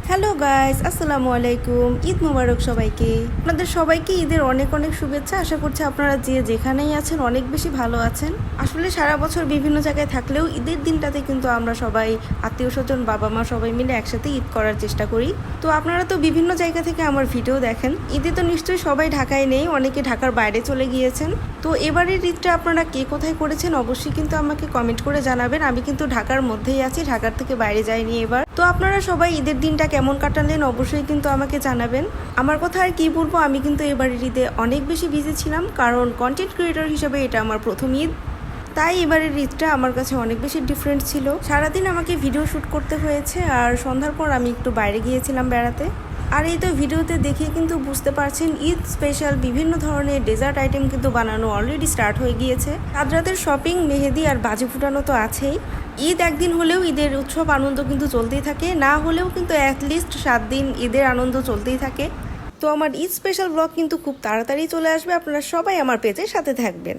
Hello guys, আসসালামু আলাইকুম। ঈদ মোবারক সবাইকে। আপনাদের সবাইকে ঈদের অনেক অনেক শুভেচ্ছা। আশা করছি আপনারা যে যেখানেই আছেন অনেক বেশি ভালো আছেন। আসলে সারা বছর বিভিন্ন জায়গায় থাকলেও ঈদের দিনটাতে কিন্তু আমরা সবাই আত্মীয় স্বজন, বাবা মা সবাই মিলে একসাথে ঈদ করার চেষ্টা করি। তো আপনারা তো বিভিন্ন জায়গা থেকে আমার ভিডিও দেখেন। ঈদে তো নিশ্চয়ই সবাই ঢাকায় নেই, অনেকে ঢাকার বাইরে চলে গিয়েছেন। তো এবারের ঈদটা আপনারা কে কোথায় করেছেন অবশ্যই কিন্তু আমাকে কমেন্ট করে জানাবেন। আমি কিন্তু ঢাকার মধ্যেই আছি, ঢাকার থেকে বাইরে যাইনি এবার। তো আপনারা সবাই ঈদের দিনটা কেমন কাটালেন অবশ্যই কিন্তু আমাকে জানাবেন। আমার কথা আর কি বলবো, আমি কিন্তু এবারের ঈদে অনেক বেশি বিজি ছিলাম, কারণ কন্টেন্ট ক্রিয়েটর হিসেবে এটা আমার প্রথম ঈদ। তাই এবারের ঈদটা আমার কাছে অনেক বেশি ডিফারেন্ট ছিল। সারাদিন আমাকে ভিডিও শ্যুট করতে হয়েছে, আর সন্ধ্যার পর আমি একটু বাইরে গিয়েছিলাম বেড়াতে। আর এই তো ভিডিওতে দেখে কিন্তু বুঝতে পারছেন ঈদ স্পেশাল বিভিন্ন ধরনের ডেজার্ট আইটেম কিন্তু বানানো অলরেডি স্টার্ট হয়ে গিয়েছে। আজ রাতের শপিং, মেহেদি আর বাজি ফুটানো তো আছেই। ঈদ একদিন হলেও ঈদের উৎসব আনন্দ কিন্তু চলতেই থাকে, না হলেও কিন্তু অ্যাটলিস্ট 7 দিন ঈদের আনন্দ চলতেই থাকে। তো আমার ঈদ স্পেশাল ব্লগ কিন্তু খুব তাড়াতাড়ি চলে আসবে, আপনারা সবাই আমার পেজের সাথে থাকবেন।